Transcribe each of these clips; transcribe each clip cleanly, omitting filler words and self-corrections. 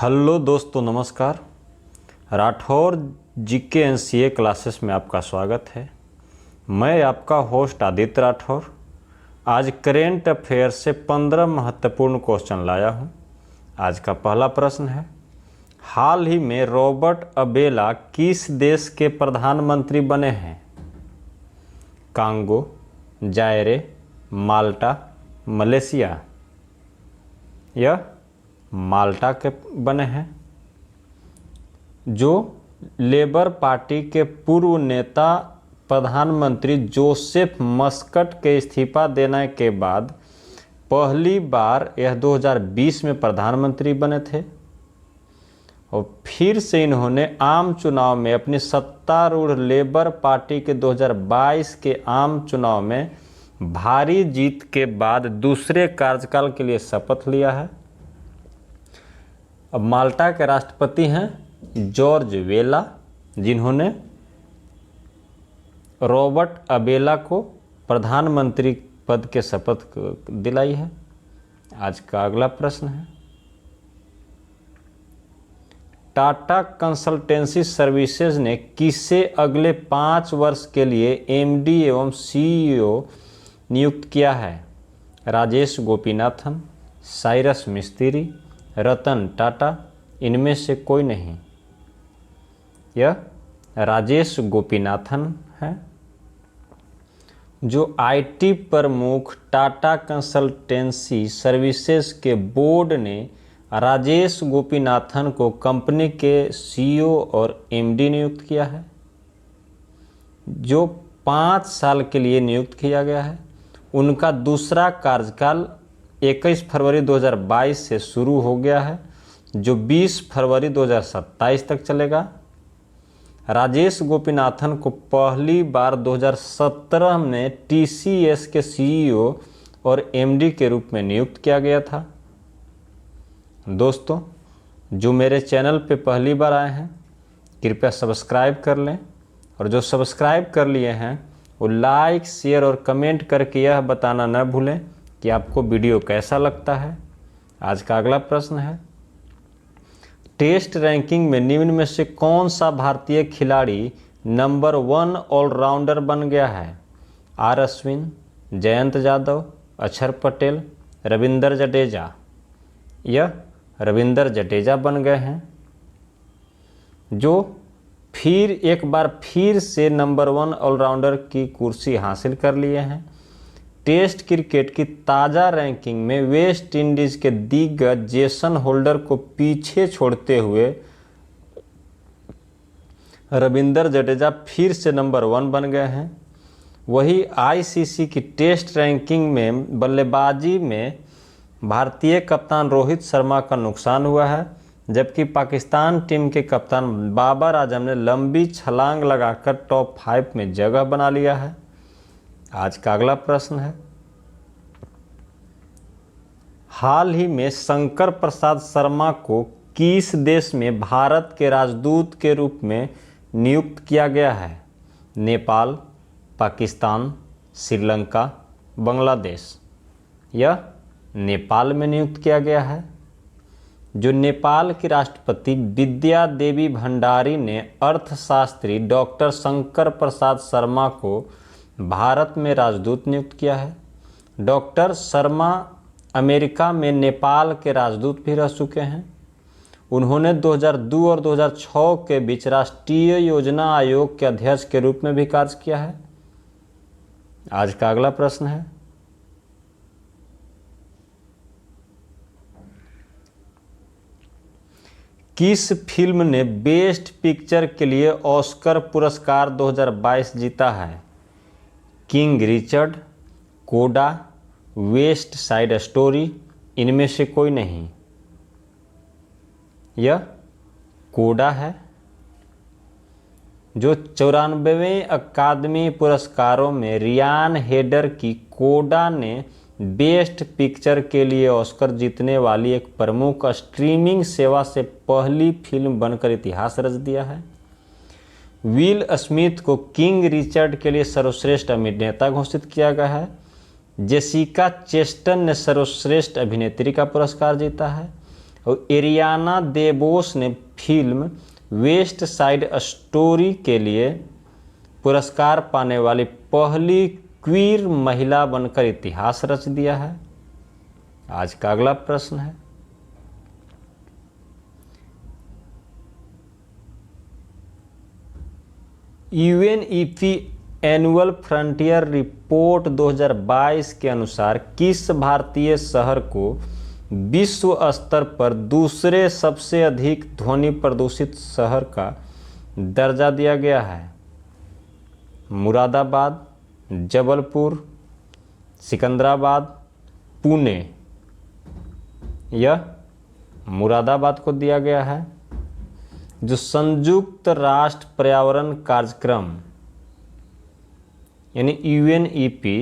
Hello दोस्तों, नमस्कार। Rathore GK NCA classes में आपका स्वागत है। मैं आपका होस्ट आदित्य राठौर आज करेंट अफेयर से 15 महत्वपूर्ण क्वेश्चन लाया हूं। आज का पहला प्रश्न है, हाल ही में रॉबर्ट अबेला किस देश के प्रधानमंत्री बने हैं? कांगो, जायरे, माल्टा, मलेशिया। यह माल्टा के बने हैं। जो लेबर पार्टी के पूर्व नेता प्रधानमंत्री जोसेफ मस्कट के इस्तीफा देने के बाद पहली बार यह 2020 में प्रधानमंत्री बने थे और फिर से इन्होंने आम चुनाव में अपनी सत्तारूढ़ लेबर पार्टी के 2022 के आम चुनाव में भारी जीत के बाद दूसरे कार्यकाल के लिए शपथ लिया है। अब माल्टा के राष्ट्रपति हैं जॉर्ज वेला, जिन्होंने रॉबर्ट अबेला को प्रधानमंत्री पद के शपथ दिलाई है। आज का अगला प्रश्न है, टाटा कंसल्टेंसी सर्विसेज ने किसे अगले 5 वर्ष के लिए एमडी एवं सीईओ नियुक्त किया है? राजेश गोपीनाथन, साइरस मिस्त्री, रतन टाटा, इनमें से कोई नहीं। यह राजेश गोपीनाथन है। जो आईटी प्रमुख टाटा कंसल्टेंसी सर्विसेज के बोर्ड ने राजेश गोपीनाथन को कंपनी के सीईओ और एमडी नियुक्त किया है, जो 5 साल के लिए नियुक्त किया गया है। उनका दूसरा कार्यकाल 21 फरवरी 2022 से शुरू हो गया है, जो 20 फरवरी 2027 तक चलेगा। राजेश गोपीनाथन को पहली बार 2017 में टीसीएस के सीईओ और एमडी के रूप में नियुक्त किया गया था। दोस्तों, जो मेरे चैनल पे पहली बार आए हैं, कृपया सब्सक्राइब कर लें, और जो सब्सक्राइब कर लिए हैं वो लाइक, शेयर और कमेंट करके यह बताना न भूलें कि आपको वीडियो कैसा लगता है। आज का अगला प्रश्न है, टेस्ट रैंकिंग में निम्न में से कौन सा भारतीय खिलाड़ी नंबर 1 ऑलराउंडर बन गया है? आर अश्विन, जयंत यादव, अक्षर पटेल, रविंदर जडेजा। यह रविंदर जडेजा बन गए हैं, जो फिर एक बार फिर से नंबर 1 ऑलराउंडर की कुर्सी हासिल कर लिए हैं। टेस्ट क्रिकेट की ताज़ा रैंकिंग में वेस्ट इंडीज़ के दिग्गज जेसन होल्डर को पीछे छोड़ते हुए रविंदर जडेजा फिर से नंबर 1 बन गए हैं। वही आईसीसी की टेस्ट रैंकिंग में बल्लेबाजी में भारतीय कप्तान रोहित शर्मा का नुकसान हुआ है, जबकि पाकिस्तान टीम के कप्तान बाबर आजम ने लंबी छलांग लगाकर टॉप 5 में जगह बना लिया है। आज का अगला प्रश्न है, हाल ही में शंकर प्रसाद शर्मा को किस देश में भारत के राजदूत के रूप में नियुक्त किया गया है? नेपाल, पाकिस्तान, श्रीलंका, बांग्लादेश। यह नेपाल में नियुक्त किया गया है। जो नेपाल की राष्ट्रपति विद्या देवी भंडारी ने अर्थशास्त्री डॉक्टर शंकर प्रसाद शर्मा को भारत में राजदूत नियुक्त किया है। डॉक्टर शर्मा अमेरिका में नेपाल के राजदूत भी रह चुके हैं। उन्होंने 2002 और 2006 के बीच राष्ट्रीय योजना आयोग के अध्यक्ष के रूप में भी कार्य किया है। आज का अगला प्रश्न है, किस फिल्म ने बेस्ट पिक्चर के लिए ऑस्कर पुरस्कार 2022 जीता है? किंग रिचर्ड, कोडा, वेस्ट साइड स्टोरी, इनमें से कोई नहीं। यह कोडा है। जो 94वें अकादमी पुरस्कारों में रियान हेडर की कोडा ने बेस्ट पिक्चर के लिए ऑस्कर जीतने वाली एक प्रमुख स्ट्रीमिंग सेवा से पहली फिल्म बनकर इतिहास रच दिया है। विल स्मिथ को किंग रिचर्ड के लिए सर्वश्रेष्ठ अभिनेता घोषित किया गया है। जेसिका चेस्टन ने सर्वश्रेष्ठ अभिनेत्री का पुरस्कार जीता है। और एरियाना देबोस ने फिल्म वेस्ट साइड स्टोरी के लिए पुरस्कार पाने वाली पहली क्वीर महिला बनकर इतिहास रच दिया है। आज का अगला प्रश्न है, यूएनईपी एनुअल फ्रंटियर रिपोर्ट 2022 के अनुसार किस भारतीय शहर को विश्व स्तर पर दूसरे सबसे अधिक ध्वनि प्रदूषित शहर का दर्जा दिया गया है? मुरादाबाद, जबलपुर, सिकंदराबाद, पुणे। यह मुरादाबाद को दिया गया है। जो संयुक्त राष्ट्र पर्यावरण कार्यक्रम यानी यूएनईपी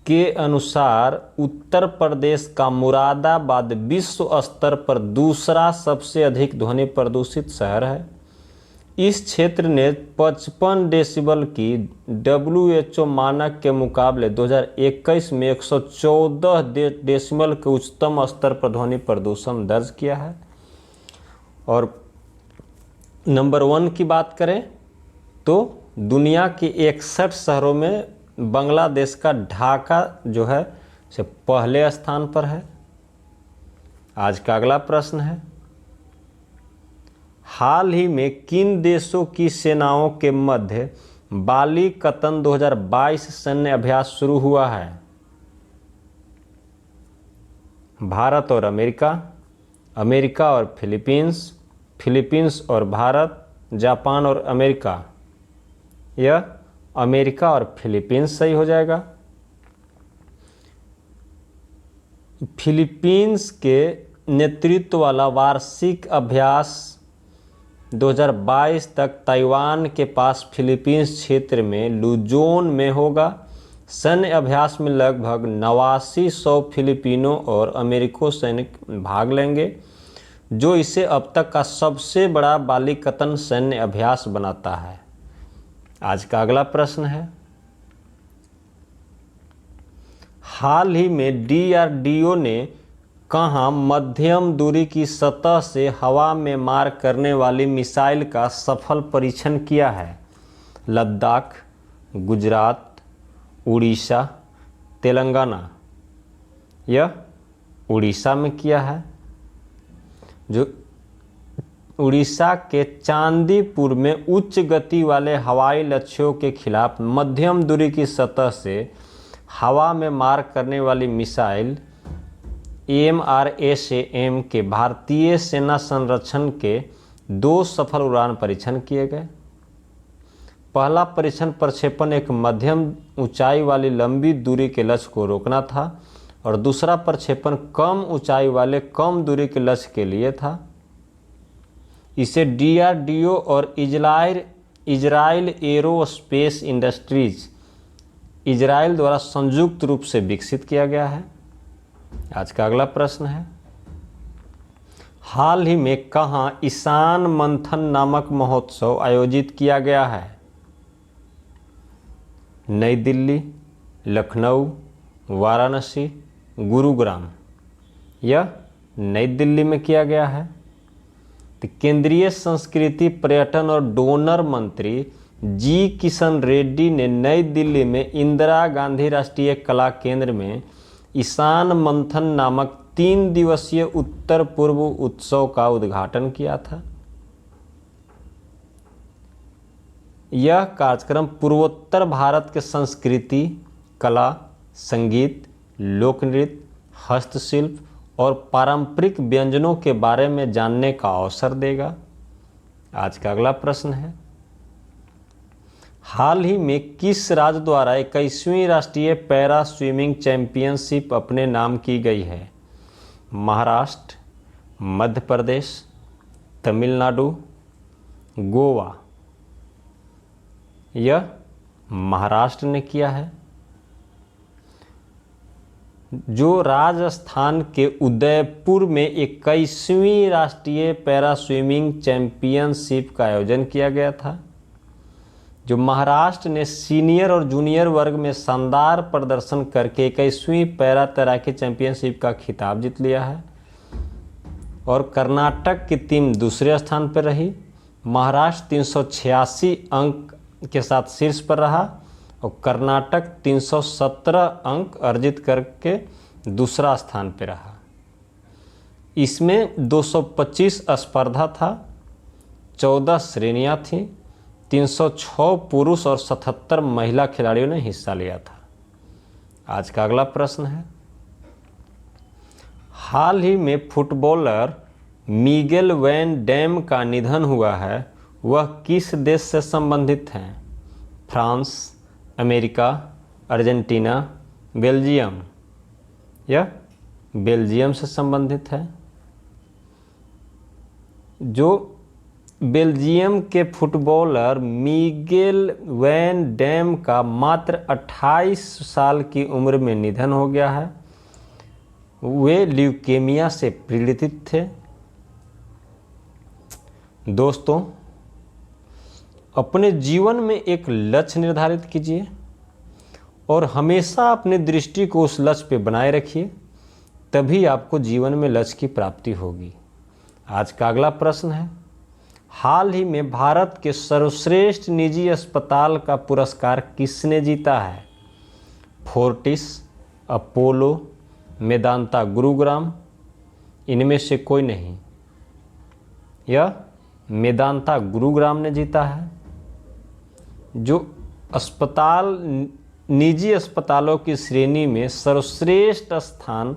के अनुसार उत्तर प्रदेश का मुरादाबाद विश्व स्तर पर दूसरा सबसे अधिक ध्वनि प्रदूषित शहर है। इस क्षेत्र ने 55 डेसिबल की WHO मानक के मुकाबले 2021 में 114 डेसिबल के उच्चतम स्तर पर ध्वनि प्रदूषण दर्ज किया है। और नंबर 1 की बात करें तो दुनिया के 61 शहरों में बांग्लादेश का ढाका जो है से पहले स्थान पर है। आज का अगला प्रश्न है, हाल ही में किन देशों की सेनाओं के मध्य बाली कतन 2022 सैन्य अभ्यास शुरू हुआ है? भारत और अमेरिका, अमेरिका और फिलीपींस, फिलीपींस और भारत, जापान और अमेरिका। यह अमेरिका और फिलीपींस सही हो जाएगा। फिलीपींस के नेतृत्व वाला वार्षिक अभ्यास 2022 तक ताइवान के पास फिलीपींस क्षेत्र में लुजोन में होगा। सैन्य अभ्यास में लगभग 8900 फिलिपिनो और अमेरिकी सैनिक भाग लेंगे, जो इसे अब तक का सबसे बड़ा बालिकतन सैन्य अभ्यास बनाता है। आज का अगला प्रश्न है, हाल ही में DRDO ने कहाँ मध्यम दूरी की सतह से हवा में मार करने वाली मिसाइल का सफल परीक्षण किया है? लद्दाख, गुजरात, उड़ीसा, तेलंगाना। यह उड़ीसा में किया है। जो उड़ीसा के चांदीपुर में उच्च गति वाले हवाई लक्ष्यों के खिलाफ मध्यम दूरी की सतह से हवा में मार करने वाली मिसाइल AMRSAM के भारतीय सेना संरक्षण के 2 सफल उड़ान परीक्षण किए गए। पहला परीक्षण प्रक्षेपण एक मध्यम ऊंचाई वाली लंबी दूरी के लक्ष्य को रोकना था और दूसरा प्रक्षेपण कम ऊंचाई वाले कम दूरी के लक्ष्य के लिए था। इसे DRDO और इजराइल एरोस्पेस इंडस्ट्रीज इजराइल द्वारा संयुक्त रूप से विकसित किया गया है। आज का अगला प्रश्न है, हाल ही में कहाँ ईशान मंथन नामक महोत्सव आयोजित किया गया है? नई दिल्ली, लखनऊ, वाराणसी, गुरुग्राम। यह नई दिल्ली में किया गया है। तो केंद्रीय संस्कृति, पर्यटन और डोनर मंत्री जी किशन रेड्डी ने नई दिल्ली में इंदिरा गांधी राष्ट्रीय कला केंद्र में ईशान मंथन नामक 3 दिवसीय उत्तर पूर्व उत्सव का उद्घाटन किया था। यह कार्यक्रम पूर्वोत्तर भारत के संस्कृति, कला, संगीत, लोक नृत्य, हस्तशिल्प और पारंपरिक व्यंजनों के बारे में जानने का अवसर देगा। आज का अगला प्रश्न है, हाल ही में किस राज्य द्वारा 21वीं राष्ट्रीय पैरा स्विमिंग चैंपियनशिप अपने नाम की गई है? महाराष्ट्र, मध्य प्रदेश, तमिलनाडु, गोवा। यह महाराष्ट्र ने किया है। जो राजस्थान के उदयपुर में 21वीं राष्ट्रीय पैरा स्विमिंग चैंपियनशिप का आयोजन किया गया था। जो महाराष्ट्र ने सीनियर और जूनियर वर्ग में शानदार प्रदर्शन करके 21वीं पैरा तैराकी चैंपियनशिप का खिताब जीत लिया है। और कर्नाटक की टीम दूसरे स्थान पर रही। महाराष्ट्र 386 अंक के साथ शीर्ष पर रहा और कर्नाटक 317 अंक अर्जित करके दूसरा स्थान पर रहा। इसमें 225 स्पर्धा था, 14 श्रेणियां थीं, 306 पुरुष और 77 महिला खिलाड़ियों ने हिस्सा लिया था। आज का अगला प्रश्न है, हाल ही में फुटबॉलर मिगेल वैन डैम का निधन हुआ है, वह किस देश से संबंधित हैं? France, America, Argentina, Belgium. यह बेल्जियम से संबंधित है। जो बेल्जियम के फुटबॉलर मिगेल वैन डैम का मात्र 28 साल की उम्र में निधन हो गया है। वे ल्यूकेमिया से पीड़ित थे। दोस्तों, अपने जीवन में एक लक्ष्य निर्धारित कीजिए और हमेशा अपनी दृष्टि को उस लक्ष्य पे बनाए रखिए, तभी आपको जीवन में लक्ष्य की प्राप्ति होगी। आज का अगला प्रश्न है, हाल ही में भारत के सर्वश्रेष्ठ निजी अस्पताल का पुरस्कार किसने जीता है? Fortis, Apollo, Medanta Gurugram. इनमें से कोई नहीं। यह मेदांता गुरुग्राम ने जीता है। जो अस्पताल निजी अस्पतालों की श्रेणी में सर्वश्रेष्ठ स्थान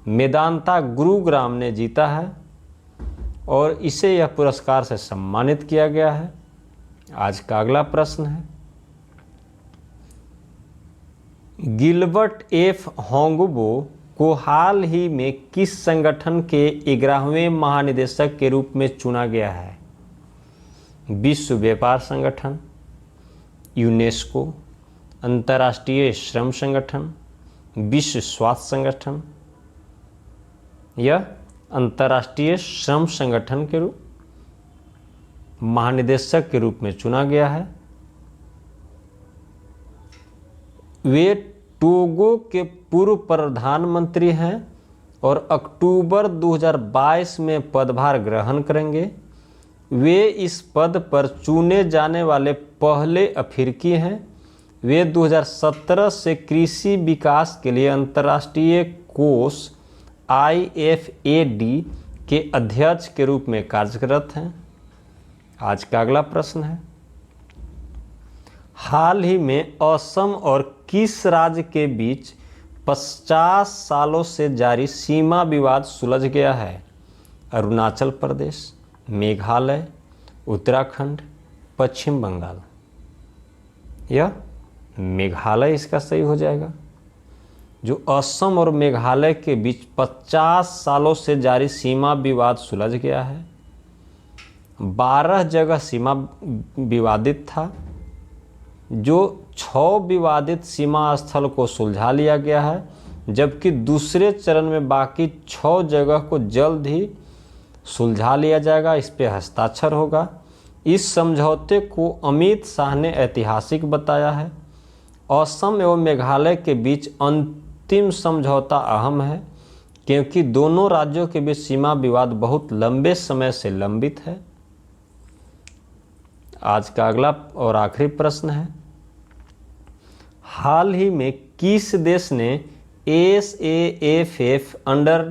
मेदांता गुरुग्राम ने जीता है और इसे यह पुरस्कार से सम्मानित किया गया है। आज का अगला प्रश्न है, गिलबर्ट एफ होंगबो को हाल ही में किस संगठन के 11वें महानिदेशक के रूप में चुना गया है? विश्व व्यापार संगठन, यूनेस्को, अंतर्राष्ट्रीय श्रम संगठन, विश्व स्वास्थ्य संगठन। यह अंतर्राष्ट्रीय श्रम संगठन के रूप महानिदेशक के रूप में चुना गया है। वे टोगो के पूर्व प्रधानमंत्री हैं और अक्टूबर 2022 में पदभार ग्रहण करेंगे। वे इस पद पर चुने जाने वाले पहले अफ्रीकी हैं। वे 2017 से कृषि विकास के लिए अंतर्राष्ट्रीय कोष IFAD के अध्यक्ष के रूप में कार्यरत हैं। आज का अगला प्रश्न है, हाल ही में असम और किस राज्य के बीच 50 सालों से जारी सीमा विवाद सुलझ गया है? अरुणाचल प्रदेश, मेघालय, उत्तराखंड, पश्चिम बंगाल। यह मेघालय इसका सही हो जाएगा। जो असम और मेघालय के बीच 50 सालों से जारी सीमा विवाद सुलझ गया है। 12 जगह सीमा विवादित था, जो 6 विवादित सीमा स्थल को सुलझा लिया गया है, जबकि दूसरे चरण में बाकी 6 जगह को जल्द ही सुलझा लिया जाएगा। इस पे हस्ताक्षर होगा। इस समझौते को अमित शाह ने ऐतिहासिक बताया है। असम एवं मेघालय के बीच अंतिम समझौता अहम है, क्योंकि दोनों राज्यों के बीच सीमा विवाद बहुत लंबे समय से लंबित है। आज का अगला और आखिरी प्रश्न है, हाल ही में किस देश ने SAFF अंडर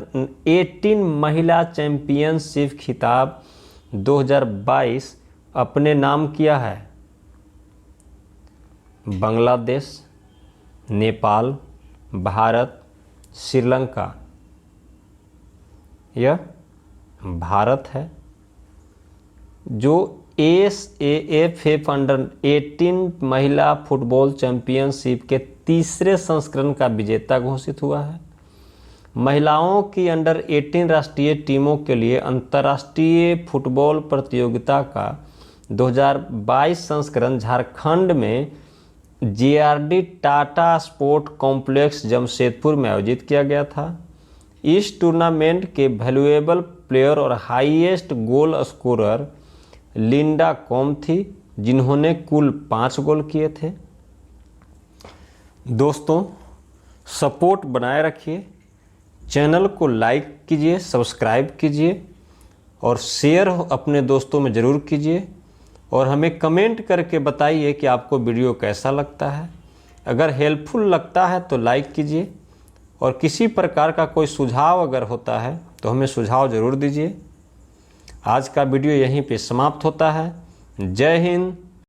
18 महिला चैंपियनशिप खिताब 2022 अपने नाम किया है? बांग्लादेश, नेपाल, भारत, श्रीलंका। यह भारत है। जो SAFF अंडर 18 महिला फुटबॉल चैंपियनशिप के तीसरे संस्करण का विजेता घोषित हुआ है। महिलाओं की अंडर 18 राष्ट्रीय टीमों के लिए अंतर्राष्ट्रीय फुटबॉल प्रतियोगिता का 2022 संस्करण झारखंड में JRD Tata sport complex Jamshedpur में आयोजित किया गया था। इस टूर्नामेंट के वैल्यूएबल प्लेयर और highest goal scorer Linda com थी। जिन्होंने कुल 5 गोल किए थे। दोस्तों, सपोर्ट बनाए रखिए, चैनल को लाइक कीजिए, सब्सक्राइब कीजिए और शेयर अपने दोस्तों में ज़रूर कीजिए और हमें कमेंट करके बताइए कि आपको वीडियो कैसा लगता है। अगर हेल्पफुल लगता है तो लाइक कीजिए और किसी प्रकार का कोई सुझाव अगर होता है तो हमें सुझाव ज़रूर दीजिए। आज का वीडियो यहीं पे समाप्त होता है। जय हिंद,